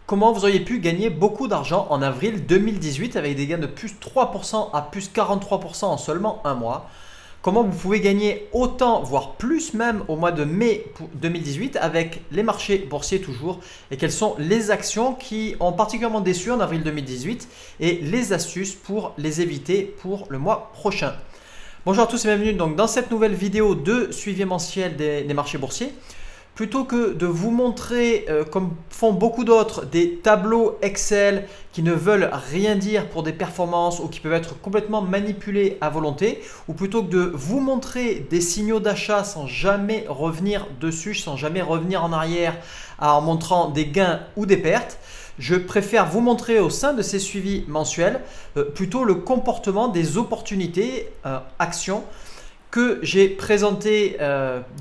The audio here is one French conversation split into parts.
comment vous auriez pu gagner beaucoup d'argent en avril 2018 avec des gains de plus 3% à plus 43% en seulement un mois. Comment vous pouvez gagner autant, voire plus même au mois de mai 2018 avec les marchés boursiers toujours, et quelles sont les actions qui ont particulièrement déçu en avril 2018 et les astuces pour les éviter pour le mois prochain. Bonjour à tous et bienvenue donc dans cette nouvelle vidéo de suivi mensuel des marchés boursiers. Plutôt que de vous montrer, comme font beaucoup d'autres, des tableaux Excel qui ne veulent rien dire pour des performances ou qui peuvent être complètement manipulés à volonté, ou plutôt que de vous montrer des signaux d'achat sans jamais revenir dessus, sans jamais revenir en arrière en montrant des gains ou des pertes, je préfère vous montrer au sein de ces suivis mensuels plutôt le comportement des opportunités actions que j'ai présenté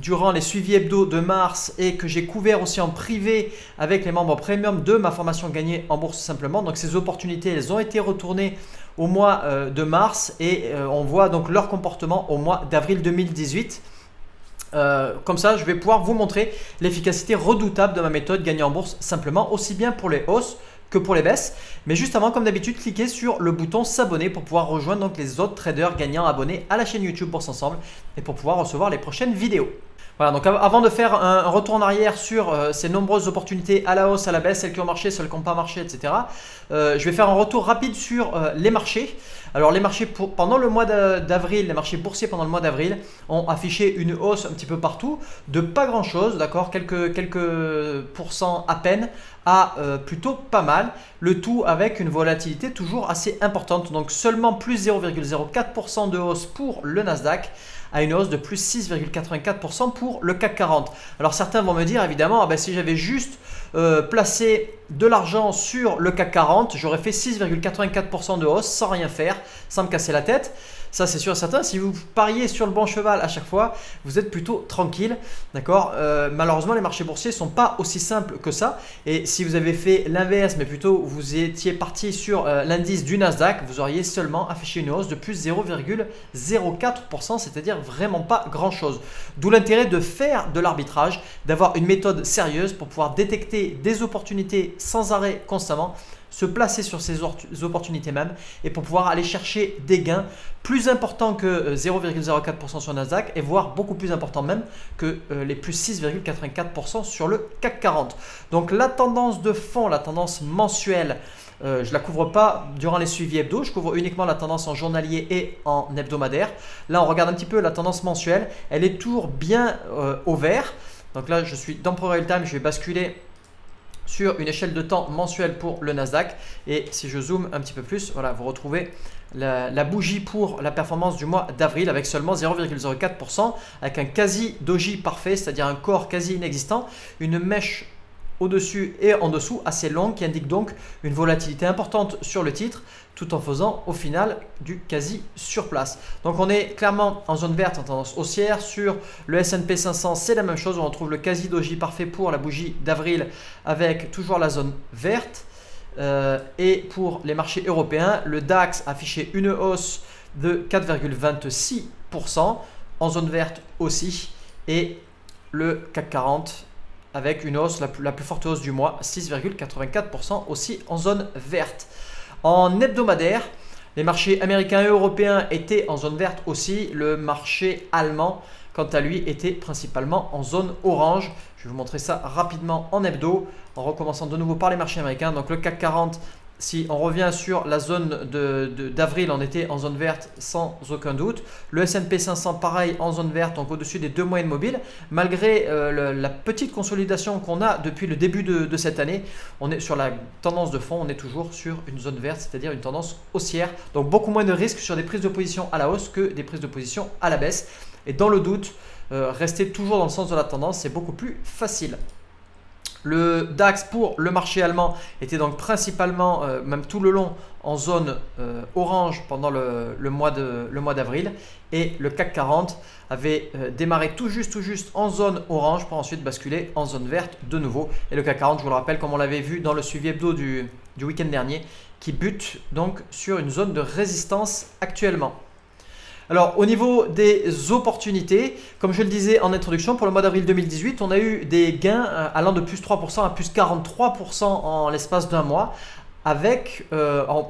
durant les suivis hebdo de mars et que j'ai couvert aussi en privé avec les membres premium de ma formation gagnée en bourse simplement. Donc ces opportunités, elles ont été retournées au mois de mars et on voit donc leur comportement au mois d'avril 2018. Comme ça, je vais pouvoir vous montrer l'efficacité redoutable de ma méthode gagnée en bourse simplement, aussi bien pour les hausses que pour les baisses. Mais juste avant, comme d'habitude, cliquez sur le bouton s'abonner pour pouvoir rejoindre donc les autres traders gagnants abonnés à la chaîne YouTube Bourse Ensemble et pour pouvoir recevoir les prochaines vidéos. Voilà, donc avant de faire un retour en arrière sur ces nombreuses opportunités à la hausse, à la baisse, celles qui ont marché, celles qui n'ont pas marché, etc. Je vais faire un retour rapide sur les marchés. Alors les marchés pendant le mois d'avril, les marchés boursiers pendant le mois d'avril ont affiché une hausse un petit peu partout, de pas grand chose, d'accord, quelques pourcents à peine, à plutôt pas mal, le tout avec une volatilité toujours assez importante, donc seulement plus 0,04% de hausse pour le Nasdaq, à une hausse de plus 6,84% pour le CAC 40. Alors certains vont me dire évidemment, si j'avais juste placé de l'argent sur le CAC 40, j'aurais fait 6,84% de hausse sans rien faire, sans me casser la tête. Ça c'est sûr et certain, si vous pariez sur le bon cheval à chaque fois, vous êtes plutôt tranquille, d'accord. Malheureusement, les marchés boursiers ne sont pas aussi simples que ça. Et si vous avez fait l'inverse, mais plutôt vous étiez parti sur l'indice du Nasdaq, vous auriez seulement affiché une hausse de plus 0,04%, c'est-à-dire vraiment pas grand-chose. D'où l'intérêt de faire de l'arbitrage, d'avoir une méthode sérieuse pour pouvoir détecter des opportunités sans arrêt constamment, se placer sur ces opportunités même et pour pouvoir aller chercher des gains plus importants que 0,04% sur Nasdaq et voire beaucoup plus importants même que les plus 6,84% sur le CAC 40. Donc la tendance de fond, la tendance mensuelle, je ne la couvre pas durant les suivis hebdo, je couvre uniquement la tendance en journalier et en hebdomadaire. Là on regarde un petit peu la tendance mensuelle, elle est toujours bien au vert. Donc là je suis dans ProReal Time, je vais basculer sur une échelle de temps mensuelle pour le Nasdaq et si je zoome un petit peu plus, voilà, vous retrouvez la bougie pour la performance du mois d'avril avec seulement 0,04% avec un quasi doji parfait, c'est-à-dire un corps quasi inexistant, une mèche au-dessus et en dessous assez longue qui indique donc une volatilité importante sur le titre tout en faisant au final du quasi sur place. Donc on est clairement en zone verte en tendance haussière. Sur le S&P 500 c'est la même chose, on retrouve le quasi doji parfait pour la bougie d'avril avec toujours la zone verte. Et pour les marchés européens, le DAX a affiché une hausse de 4,26% en zone verte aussi et le CAC 40 avec une hausse, la plus forte hausse du mois, 6,84% aussi en zone verte. En hebdomadaire, les marchés américains et européens étaient en zone verte aussi. Le marché allemand, quant à lui, était principalement en zone orange. Je vais vous montrer ça rapidement en hebdo, en recommençant de nouveau par les marchés américains. Donc le CAC 40, si on revient sur la zone d'avril, on était en zone verte sans aucun doute. Le S&P 500 pareil en zone verte, donc au-dessus des deux moyennes mobiles. Malgré la petite consolidation qu'on a depuis le début de cette année, on est sur la tendance de fond, on est toujours sur une zone verte, c'est-à-dire une tendance haussière. Donc beaucoup moins de risques sur des prises de position à la hausse que des prises de position à la baisse. Et dans le doute, rester toujours dans le sens de la tendance, c'est beaucoup plus facile. Le DAX pour le marché allemand était donc principalement, même tout le long, en zone orange pendant le mois d'avril. Et le CAC 40 avait démarré tout juste en zone orange pour ensuite basculer en zone verte de nouveau. Et le CAC 40, je vous le rappelle, comme on l'avait vu dans le suivi hebdo du week-end dernier, qui bute donc sur une zone de résistance actuellement. Alors au niveau des opportunités, comme je le disais en introduction, pour le mois d'avril 2018, on a eu des gains allant de plus 3% à plus 43% en l'espace d'un mois,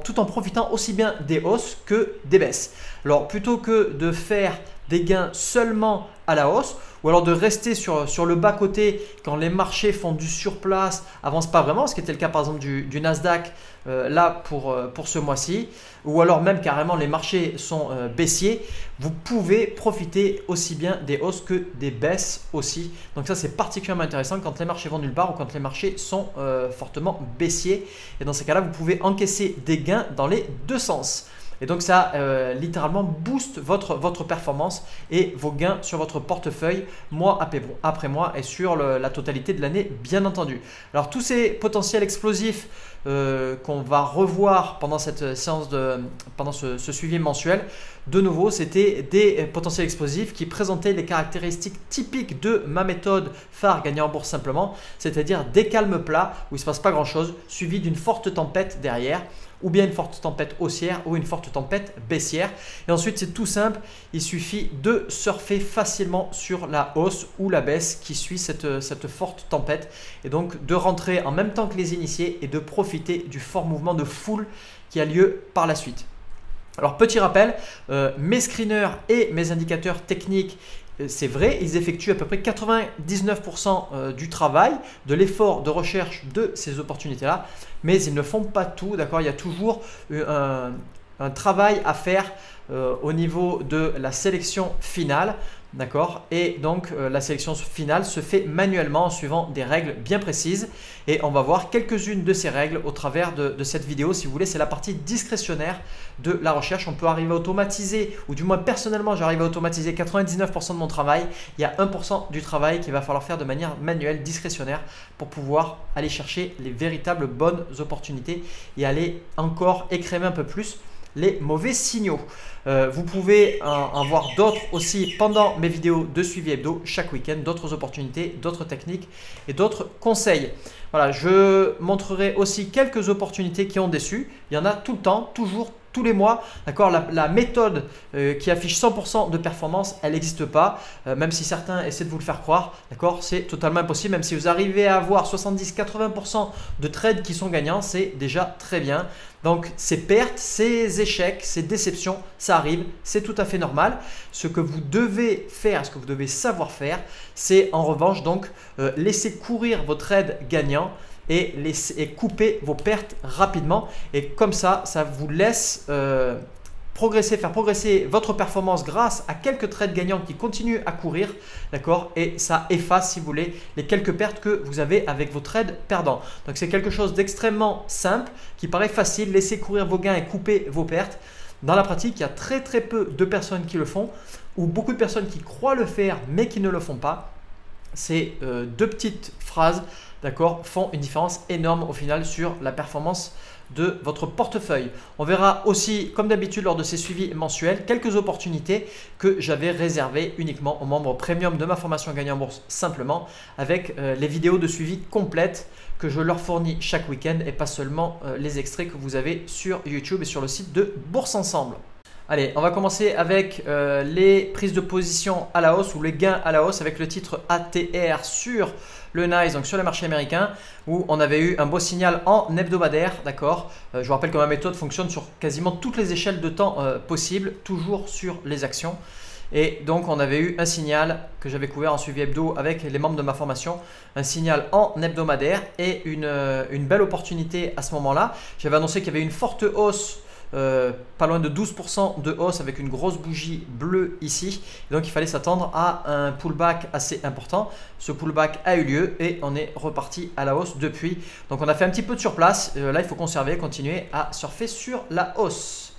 tout en profitant aussi bien des hausses que des baisses. Alors plutôt que de faire des gains seulement à la hausse ou alors de rester sur le bas-côté quand les marchés font du surplace, avancent pas vraiment, ce qui était le cas par exemple du Nasdaq là pour ce mois-ci, ou alors même carrément les marchés sont baissiers, vous pouvez profiter aussi bien des hausses que des baisses aussi. Donc ça c'est particulièrement intéressant quand les marchés vont nulle part ou quand les marchés sont fortement baissiers. Et dans ces cas-là, vous pouvez encaisser des gains dans les deux sens. Et donc ça littéralement booste votre performance et vos gains sur votre portefeuille mois après mois et sur la totalité de l'année bien entendu. Alors tous ces potentiels explosifs qu'on va revoir pendant cette séance pendant ce suivi mensuel, de nouveau c'était des potentiels explosifs qui présentaient les caractéristiques typiques de ma méthode phare gagner en bourse simplement, c'est-à-dire des calmes plats où il ne se passe pas grand chose suivi d'une forte tempête derrière, ou bien une forte tempête haussière ou une forte tempête baissière. Et ensuite, c'est tout simple, il suffit de surfer facilement sur la hausse ou la baisse qui suit cette forte tempête et donc de rentrer en même temps que les initiés et de profiter du fort mouvement de foule qui a lieu par la suite. Alors petit rappel, mes screeners et mes indicateurs techniques, c'est vrai, ils effectuent à peu près 99% du travail, de l'effort de recherche de ces opportunités-là, mais ils ne font pas tout, d'accord? Il y a toujours un travail à faire au niveau de la sélection finale, d'accord? Et donc la sélection finale se fait manuellement en suivant des règles bien précises et on va voir quelques-unes de ces règles au travers de cette vidéo. Si vous voulez, c'est la partie discrétionnaire de la recherche. On peut arriver à automatiser, ou du moins personnellement j'arrive à automatiser 99% de mon travail. Il y a 1% du travail qu'il va falloir faire de manière manuelle, discrétionnaire, pour pouvoir aller chercher les véritables bonnes opportunités et aller encore écrémer un peu plus les mauvais signaux. Vous pouvez en voir d'autres aussi pendant mes vidéos de suivi hebdo chaque week-end, d'autres opportunités, d'autres techniques et d'autres conseils. Voilà, je montrerai aussi quelques opportunités qui ont déçu. Il y en a tout le temps, toujours, tous les mois. D'accord, la méthode qui affiche 100% de performance, elle n'existe pas, même si certains essaient de vous le faire croire. D'accord, c'est totalement impossible. Même si vous arrivez à avoir 70-80% de trades qui sont gagnants, c'est déjà très bien. Donc ces pertes, ces échecs, ces déceptions, ça arrive, c'est tout à fait normal. Ce que vous devez faire, ce que vous devez savoir faire, c'est en revanche donc laisser courir vos trades gagnants et couper vos pertes rapidement. Et comme ça vous laisse faire progresser votre performance grâce à quelques trades gagnants qui continuent à courir, d'accord, et ça efface, si vous voulez, les quelques pertes que vous avez avec vos trades perdants. Donc c'est quelque chose d'extrêmement simple qui paraît facile, laisser courir vos gains et couper vos pertes. Dans la pratique, il y a très peu de personnes qui le font, ou beaucoup de personnes qui croient le faire mais qui ne le font pas. Ces deux petites phrases, d'accord, font une différence énorme au final sur la performance de votre portefeuille. On verra aussi, comme d'habitude lors de ces suivis mensuels, quelques opportunités que j'avais réservées uniquement aux membres premium de ma formation Gagner en bourse simplement, avec les vidéos de suivi complètes que je leur fournis chaque week-end et pas seulement les extraits que vous avez sur YouTube et sur le site de Bourse Ensemble. Allez, on va commencer avec les prises de position à la hausse ou les gains à la hausse avec le titre ATR sur le NYSE, donc sur le marché américain, où on avait eu un beau signal en hebdomadaire, d'accord. Je vous rappelle que ma méthode fonctionne sur quasiment toutes les échelles de temps possibles, toujours sur les actions. Et donc on avait eu un signal que j'avais couvert en suivi hebdo avec les membres de ma formation, un signal en hebdomadaire et une belle opportunité à ce moment-là. J'avais annoncé qu'il y avait une forte hausse, pas loin de 12% de hausse avec une grosse bougie bleue ici. Et donc il fallait s'attendre à un pullback assez important. Ce pullback a eu lieu et on est reparti à la hausse depuis. Donc on a fait un petit peu de surplace. Là il faut conserver, continuer à surfer sur la hausse.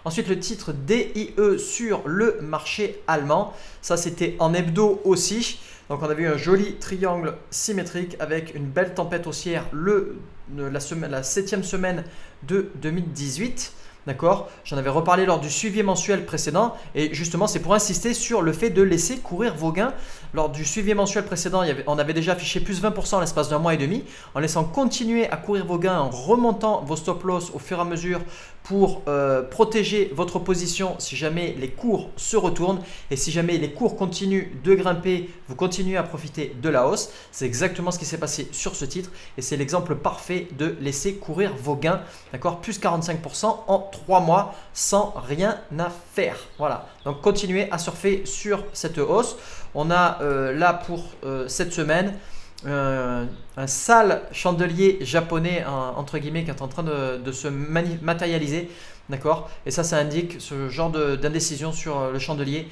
Ensuite, le titre DIE sur le marché allemand. Ça, c'était en hebdo aussi. Donc, on avait eu un joli triangle symétrique avec une belle tempête haussière la 7e semaine de 2018. D'accord, j'en avais reparlé lors du suivi mensuel précédent et justement c'est pour insister sur le fait de laisser courir vos gains. Lors du suivi mensuel précédent, on avait déjà affiché plus 20% en l'espace d'un mois et demi, en laissant continuer à courir vos gains, en remontant vos stop loss au fur et à mesure pour protéger votre position si jamais les cours se retournent et si jamais les cours continuent de grimper, vous continuez à profiter de la hausse. C'est exactement ce qui s'est passé sur ce titre et c'est l'exemple parfait de laisser courir vos gains, d'accord, plus 45% en 3 mois sans rien à faire. Voilà, donc continuez à surfer sur cette hausse. On a là pour cette semaine un sale chandelier japonais entre guillemets qui est en train de se matérialiser, d'accord, et ça indique ce genre d'indécision sur le chandelier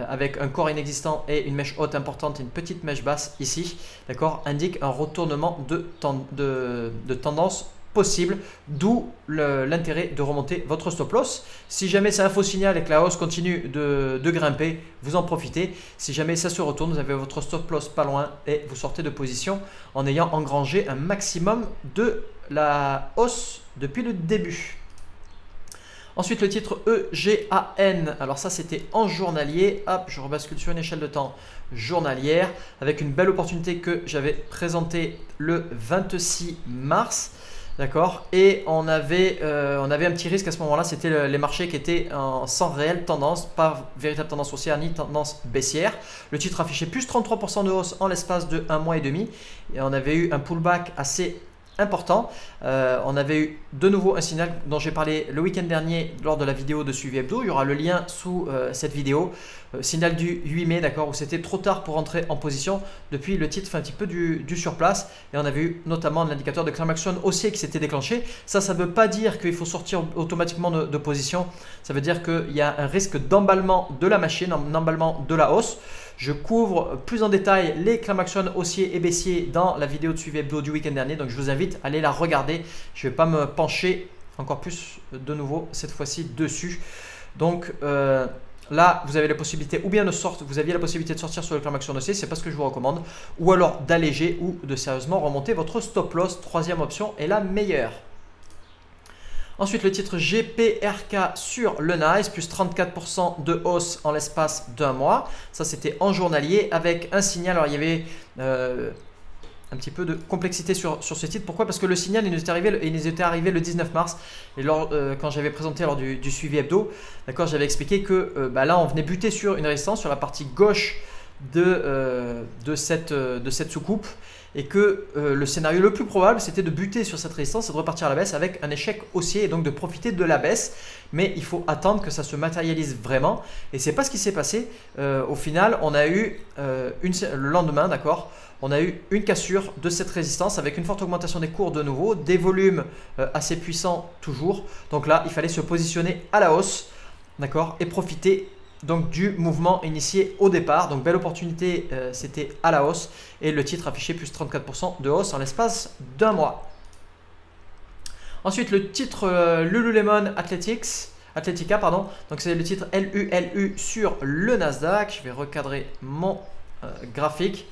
avec un corps inexistant et une mèche haute importante et une petite mèche basse ici, d'accord, indique un retournement de tendance possible, d'où l'intérêt de remonter votre stop loss. Si jamais c'est un faux signal et que la hausse continue de grimper, vous en profitez. Si jamais ça se retourne, vous avez votre stop loss pas loin et vous sortez de position en ayant engrangé un maximum de la hausse depuis le début. Ensuite, le titre EGAN, alors ça c'était en journalier. Hop, je rebascule sur une échelle de temps journalière avec une belle opportunité que j'avais présentée le 26 mars. D'accord, et on avait un petit risque à ce moment-là, c'était les marchés qui étaient sans réelle tendance, pas véritable tendance haussière ni tendance baissière. Le titre affichait plus 33% de hausse en l'espace de 1 mois et demi. Et on avait eu un pullback assez important. On avait eu de nouveau un signal dont j'ai parlé le week-end dernier lors de la vidéo de suivi hebdo. Il y aura le lien sous cette vidéo. Signal du 8 mai, d'accord, où c'était trop tard pour entrer en position. Depuis, le titre fait un petit peu du surplace et on avait eu notamment l'indicateur de claim action haussier qui s'était déclenché. Ça ne veut pas dire qu'il faut sortir automatiquement de position. Ça veut dire qu'il y a un risque d'emballement de la machine, un emballement de la hausse. Je couvre plus en détail les claim action haussiers et baissiers dans la vidéo de suivi hebdo du week-end dernier. Donc, je vous invite à aller la regarder. Je ne vais pas me pencher encore plus de nouveau cette fois-ci dessus. Donc, là, vous avez la possibilité ou bien vous aviez la possibilité de sortir sur le claim action haussier, c'est pas ce que je vous recommande, ou alors d'alléger ou de sérieusement remonter votre stop loss. Troisième option est la meilleure. Ensuite, le titre GPRK sur le NICE, plus 34% de hausse en l'espace d'un mois. Ça, c'était en journalier avec un signal. Alors, il y avait un petit peu de complexité sur ce titre. Pourquoi? Parce que le signal, il nous était arrivé le 19 mars. Et quand j'avais présenté lors du suivi hebdo, d'accord, j'avais expliqué que là, on venait buter sur une résistance sur la partie gauche de cette soucoupe. Et que le scénario le plus probable, c'était de buter sur cette résistance et de repartir à la baisse avec un échec haussier et donc de profiter de la baisse. Mais il faut attendre que ça se matérialise vraiment. Et c'est pas ce qui s'est passé. Au final, on a eu, le lendemain, d'accord, on a eu une cassure de cette résistance avec une forte augmentation des cours de nouveau, des volumes assez puissants toujours. Donc là, il fallait se positionner à la hausse, d'accord, et profiter donc du mouvement initié au départ. Donc belle opportunité, c'était à la hausse et le titre affichait plus 34% de hausse en l'espace d'un mois. Ensuite, le titre Lululemon Athletica, pardon. Donc c'est le titre LULU sur le Nasdaq. Je vais recadrer mon graphique.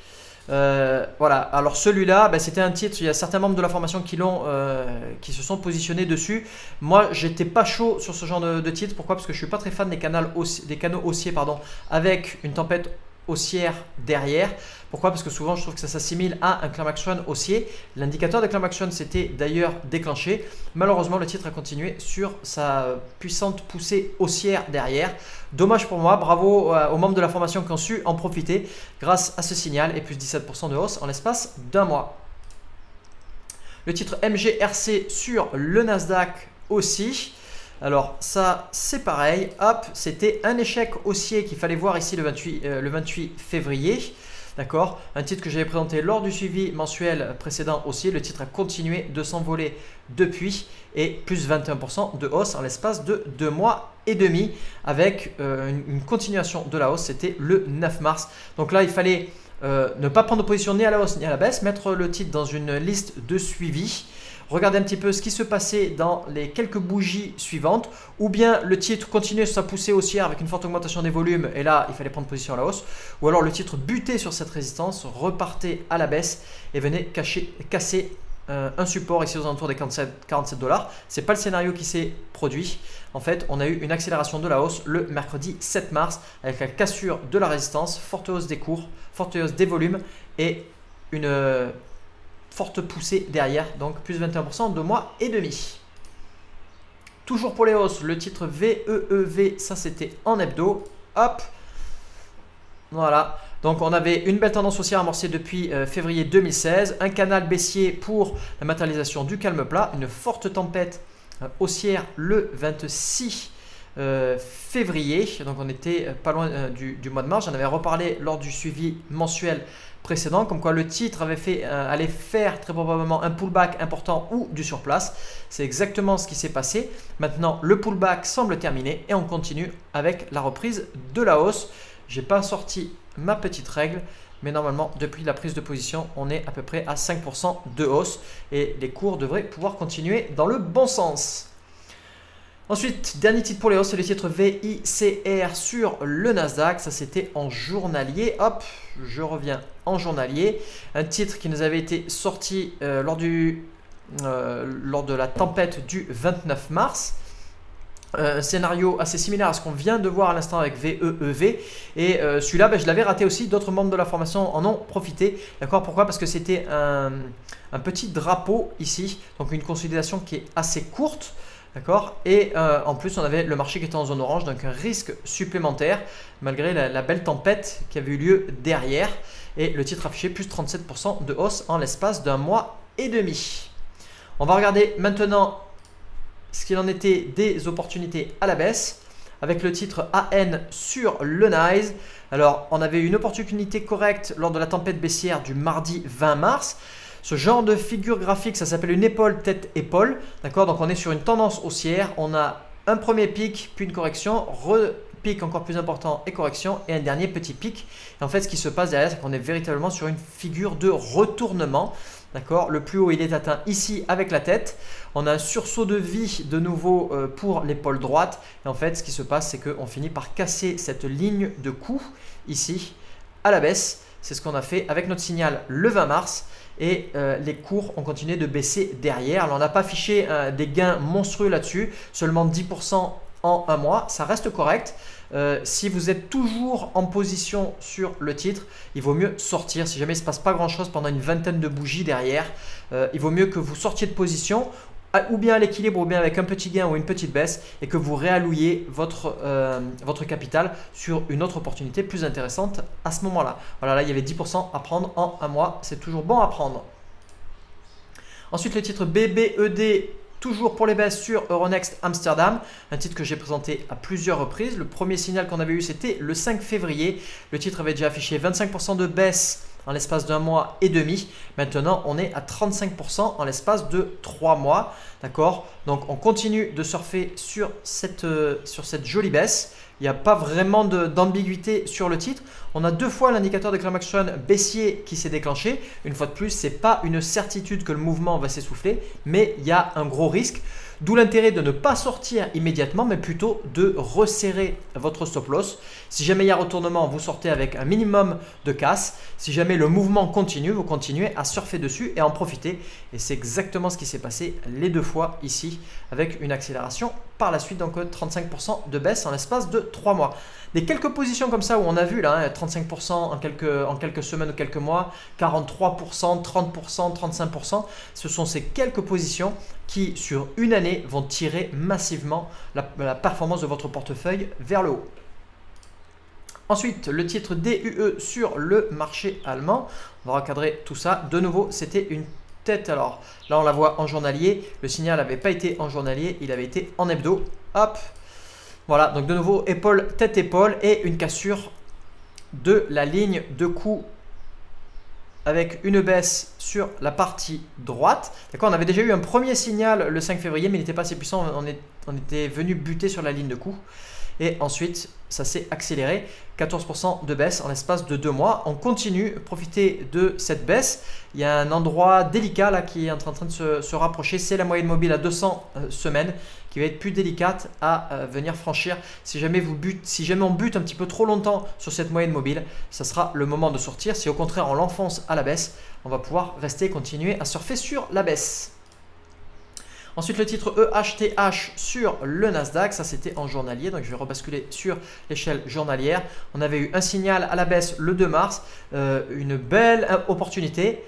Voilà, alors celui-là, c'était un titre, il y a certains membres de la formation qui se sont positionnés dessus. Moi, j'étais pas chaud sur ce genre de titre. Pourquoi? Parce que je suis pas très fan des canaux haussiers avec une tempête haussière derrière. Pourquoi? Parce que souvent je trouve que ça s'assimile à un claim action haussier. L'indicateur de claim action s'était d'ailleurs déclenché. Malheureusement, le titre a continué sur sa puissante poussée haussière derrière. Dommage pour moi, bravo aux membres de la formation qui ont su en profiter grâce à ce signal et plus 17% de hausse en l'espace d'un mois. Le titre MGRC sur le Nasdaq aussi. Alors ça c'est pareil, hop, c'était un échec haussier qu'il fallait voir ici le 28 février. D'accord, un titre que j'avais présenté lors du suivi mensuel précédent haussier. Le titre a continué de s'envoler depuis et plus 21% de hausse en l'espace de 2 mois et demi avec une continuation de la hausse. C'était le 9 mars. Donc là, il fallait ne pas prendre de position ni à la hausse ni à la baisse, mettre le titre dans une liste de suivi. Regardez un petit peu ce qui se passait dans les quelques bougies suivantes, ou bien le titre continuait sur sa poussée haussière avec une forte augmentation des volumes et là il fallait prendre position à la hausse, ou alors le titre butait sur cette résistance, repartait à la baisse et venait casser un support ici aux alentours des 47 $. C'est pas le scénario qui s'est produit. En fait, on a eu une accélération de la hausse le mercredi 7 mars avec la cassure de la résistance, forte hausse des cours, forte hausse des volumes et une forte poussée derrière, donc plus 21% en 2 mois et demi. Toujours pour les hausses, le titre VEEV, ça c'était en hebdo. Hop, voilà. Donc on avait une belle tendance haussière amorcée depuis février 2016, un canal baissier pour la matérialisation du calme plat, une forte tempête haussière le 26 février, donc on était pas loin du mois de mars. J'en avais reparlé lors du suivi mensuel précédent, comme quoi le titre allait faire très probablement un pullback important ou du surplace. C'est exactement ce qui s'est passé. Maintenant le pullback semble terminé et on continue avec la reprise de la hausse. J'ai pas sorti ma petite règle, mais normalement depuis la prise de position on est à peu près à 5% de hausse et les cours devraient pouvoir continuer dans le bon sens. Ensuite, dernier titre pour les hausses, c'est le titre VICR sur le Nasdaq. Ça c'était en journalier. Hop, je reviens en journalier. Un titre qui nous avait été sorti lors de la tempête du 29 mars. Un scénario assez similaire à ce qu'on vient de voir à l'instant avec VEEV. Et celui-là, je l'avais raté aussi. D'autres membres de la formation en ont profité. D'accord? Pourquoi? Parce que c'était un petit drapeau ici. Donc une consolidation qui est assez courte. D'accord? Et en plus, on avait le marché qui était en zone orange. Donc un risque supplémentaire malgré la belle tempête qui avait eu lieu derrière. Et le titre affiché plus 37% de hausse en l'espace d'un mois et demi. On va regarder maintenant ce qu'il en était des opportunités à la baisse avec le titre AN sur le NYSE. Alors, on avait une opportunité correcte lors de la tempête baissière du mardi 20 mars. Ce genre de figure graphique, ça s'appelle une épaule, tête, épaule. D'accord? Donc, on est sur une tendance haussière. On a un premier pic, puis une correction, pic encore plus important et correction, et un dernier petit pic. Et en fait, ce qui se passe derrière, c'est qu'on est véritablement sur une figure de retournement. D'accord? Le plus haut, il est atteint ici avec la tête. On a un sursaut de vie de nouveau pour l'épaule droite. Et en fait, ce qui se passe, c'est qu'on finit par casser cette ligne de coup ici à la baisse. C'est ce qu'on a fait avec notre signal le 20 mars. Et les cours ont continué de baisser derrière. Alors, on n'a pas affiché des gains monstrueux là-dessus. Seulement 10% en un mois. Ça reste correct. Si vous êtes toujours en position sur le titre, il vaut mieux sortir. Si jamais il ne se passe pas grand chose pendant une vingtaine de bougies derrière, il vaut mieux que vous sortiez de position ou bien à l'équilibre ou bien avec un petit gain ou une petite baisse et que vous réallouiez votre capital sur une autre opportunité plus intéressante à ce moment-là. Voilà, là il y avait 10% à prendre en un mois. C'est toujours bon à prendre. Ensuite, le titre BBED. Toujours pour les baisses sur Euronext Amsterdam, un titre que j'ai présenté à plusieurs reprises. Le premier signal qu'on avait eu, c'était le 5 février. Le titre avait déjà affiché 25% de baisse en l'espace d'un mois et demi. Maintenant, on est à 35% en l'espace de 3 mois. D'accord? Donc, on continue de surfer sur cette jolie baisse. Il n'y a pas vraiment d'ambiguïté sur le titre. On a deux fois l'indicateur de claim action baissier qui s'est déclenché. Une fois de plus, ce n'est pas une certitude que le mouvement va s'essouffler, mais il y a un gros risque. D'où l'intérêt de ne pas sortir immédiatement, mais plutôt de resserrer votre stop loss. Si jamais il y a retournement, vous sortez avec un minimum de casse. Si jamais le mouvement continue, vous continuez à surfer dessus et en profiter. Et c'est exactement ce qui s'est passé les deux fois ici, avec une accélération par la suite, donc 35% de baisse en l'espace de 3 mois. Des quelques positions comme ça où on a vu là, 35% en quelques semaines ou quelques mois, 43%, 30%, 35%. Ce sont ces quelques positions qui, sur une année, vont tirer massivement la performance de votre portefeuille vers le haut. Ensuite, le titre DUE sur le marché allemand. On va recadrer tout ça. De nouveau, c'était une tête. Alors là, on la voit en journalier. Le signal n'avait pas été en journalier, il avait été en hebdo. Hop. Voilà, donc de nouveau, épaule, tête, épaule et une cassure de la ligne de coup avec une baisse sur la partie droite. D'accord, on avait déjà eu un premier signal le 5 février, mais il n'était pas assez puissant. On était venu buter sur la ligne de coup. et ensuite ça s'est accéléré, 14% de baisse en l'espace de 2 mois. On continue, profiter de cette baisse. Il y a un endroit délicat là qui est en train de se rapprocher, c'est la moyenne mobile à 200 semaines qui va être plus délicate à venir franchir. Si jamais on bute un petit peu trop longtemps sur cette moyenne mobile, ça sera le moment de sortir. Si au contraire on l'enfonce à la baisse, on va pouvoir continuer à surfer sur la baisse. Ensuite, le titre EHTH sur le Nasdaq, ça c'était en journalier, donc je vais rebasculer sur l'échelle journalière. On avait eu un signal à la baisse le 2 mars, une belle opportunité,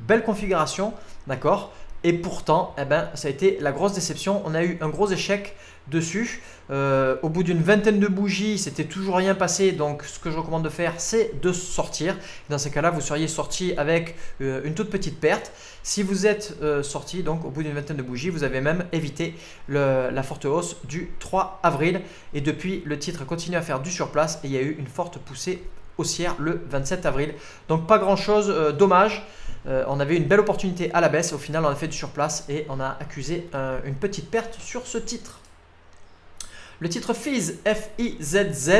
belle configuration, d'accord. Et pourtant, eh ben, ça a été la grosse déception. On a eu un gros échec dessus. Au bout d'une vingtaine de bougies, c'était toujours rien passé. Donc, ce que je recommande de faire, c'est de sortir. Dans ces cas-là, vous seriez sorti avec une toute petite perte. Si vous êtes sorti, donc au bout d'une vingtaine de bougies, vous avez même évité la forte hausse du 3 avril. Et depuis, le titre continue à faire du surplace et il y a eu une forte poussée haussière le 27 avril. Donc, pas grand-chose, dommage. On avait une belle opportunité à la baisse. Au final, on a fait du surplace et on a accusé une petite perte sur ce titre. Le titre FIZZ, F-I-Z-Z,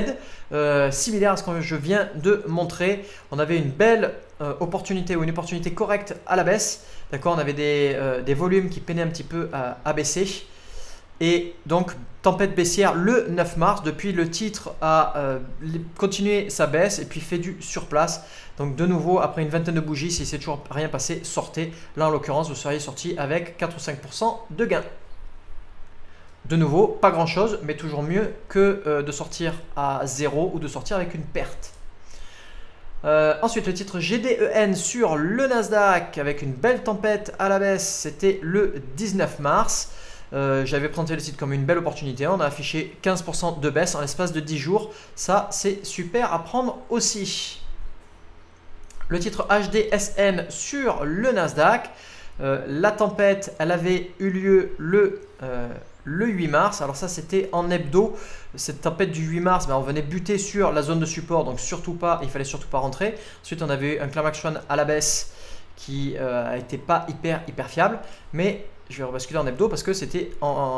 similaire à ce que je viens de montrer. On avait une belle opportunité ou une opportunité correcte à la baisse. D'accord, on avait des volumes qui peinaient un petit peu à baisser. Et donc, tempête baissière le 9 mars. Depuis, le titre a continué sa baisse et puis fait du surplace. Donc, de nouveau, après une vingtaine de bougies, si c'est toujours rien passé, sortez. Là, en l'occurrence, vous seriez sorti avec 4 ou 5% de gain. De nouveau, pas grand chose, mais toujours mieux que de sortir à 0 ou de sortir avec une perte. Ensuite, le titre GDEN sur le Nasdaq avec une belle tempête à la baisse, c'était le 19 mars. J'avais présenté le titre comme une belle opportunité. On a affiché 15% de baisse en l'espace de 10 jours. Ça, c'est super à prendre aussi. Le titre HDSN sur le Nasdaq. La tempête, elle avait eu lieu le 8 mars. Alors ça, c'était en hebdo. Cette tempête du 8 mars, on venait buter sur la zone de support. Donc surtout pas, il fallait surtout pas rentrer. Ensuite, on avait eu un claim action à la baisse qui a été pas hyper fiable. Mais je vais rebasculer en hebdo parce que c'était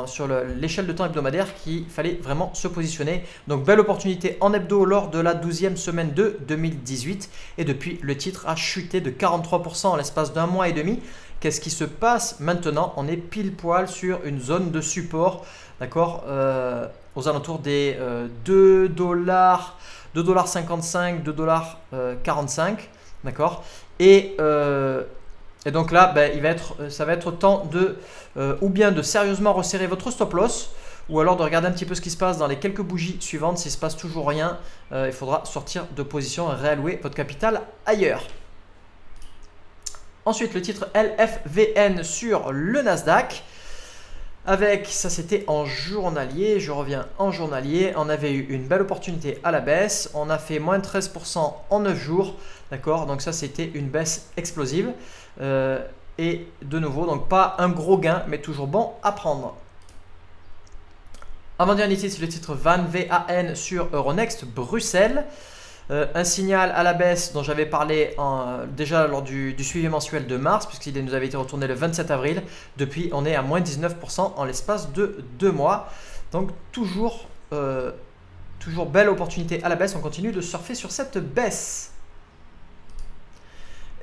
sur l'échelle de temps hebdomadaire qu'il fallait vraiment se positionner. Donc belle opportunité en hebdo lors de la 12e semaine de 2018. Et depuis, le titre a chuté de 43% en l'espace d'un mois et demi. Qu'est-ce qui se passe maintenant? On est pile poil sur une zone de support, d'accord, aux alentours des 2$, 2,55$, 2,45$, d'accord. Et donc là, ça va être temps de ou bien de sérieusement resserrer votre stop loss, ou alors de regarder un petit peu ce qui se passe dans les quelques bougies suivantes. S'il ne se passe toujours rien, il faudra sortir de position et réallouer votre capital ailleurs. Ensuite, le titre LFVN sur le Nasdaq. Avec, ça c'était en journalier, je reviens en journalier. On avait eu une belle opportunité à la baisse. On a fait moins de 13% en 9 jours. D'accord, donc ça c'était une baisse explosive. Et de nouveau, donc pas un gros gain, mais toujours bon à prendre. Avant-dernier titre, c'est le titre VAN, VAN sur Euronext Bruxelles. Un signal à la baisse dont j'avais parlé déjà lors du suivi mensuel de mars, puisqu'il nous avait été retourné le 27 avril. Depuis, on est à moins 19% en l'espace de 2 mois. Donc, toujours belle opportunité à la baisse. On continue de surfer sur cette baisse.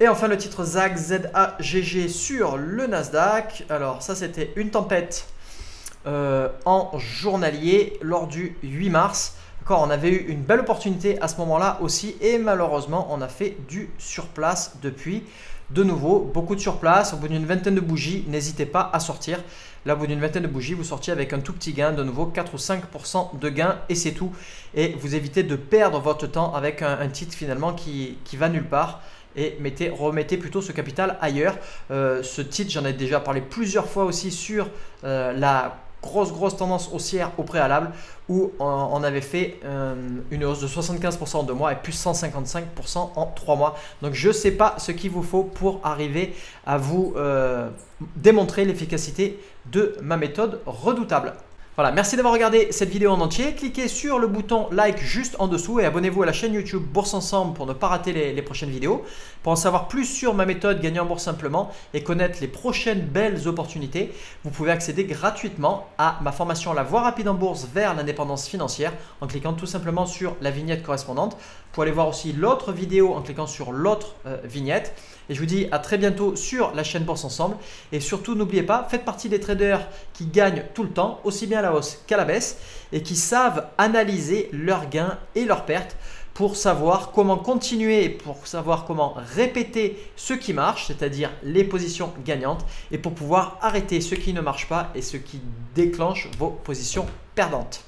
Et enfin, le titre ZAG, ZAGG sur le Nasdaq. Alors, ça, c'était une tempête en journalier lors du 8 mars. On avait eu une belle opportunité à ce moment-là aussi et malheureusement, on a fait du surplace depuis. De nouveau, beaucoup de surplace. Au bout d'une vingtaine de bougies, n'hésitez pas à sortir. Là, au bout d'une vingtaine de bougies, vous sortiez avec un tout petit gain. De nouveau, 4 ou 5% de gain et c'est tout. Et vous évitez de perdre votre temps avec un titre finalement qui va nulle part. Et remettez plutôt ce capital ailleurs. Ce titre, j'en ai déjà parlé plusieurs fois aussi sur la grosse tendance haussière au préalable où on avait fait une hausse de 75% en 2 mois et plus 155% en 3 mois. Donc je ne sais pas ce qu'il vous faut pour arriver à vous démontrer l'efficacité de ma méthode redoutable. Voilà, merci d'avoir regardé cette vidéo en entier. Cliquez sur le bouton like juste en dessous et abonnez-vous à la chaîne YouTube Bourse Ensemble pour ne pas rater les prochaines vidéos. Pour en savoir plus sur ma méthode Gagner en bourse simplement et connaître les prochaines belles opportunités, vous pouvez accéder gratuitement à ma formation La Voie rapide en bourse vers l'indépendance financière en cliquant tout simplement sur la vignette correspondante. Vous pouvez aller voir aussi l'autre vidéo en cliquant sur l'autre vignette. Et je vous dis à très bientôt sur la chaîne Bourse Ensemble. Et surtout, n'oubliez pas, faites partie des traders qui gagnent tout le temps, aussi bien à la hausse qu'à la baisse, et qui savent analyser leurs gains et leurs pertes pour savoir comment continuer, pour savoir comment répéter ce qui marche, c'est-à-dire les positions gagnantes, et pour pouvoir arrêter ce qui ne marche pas et ce qui déclenche vos positions perdantes.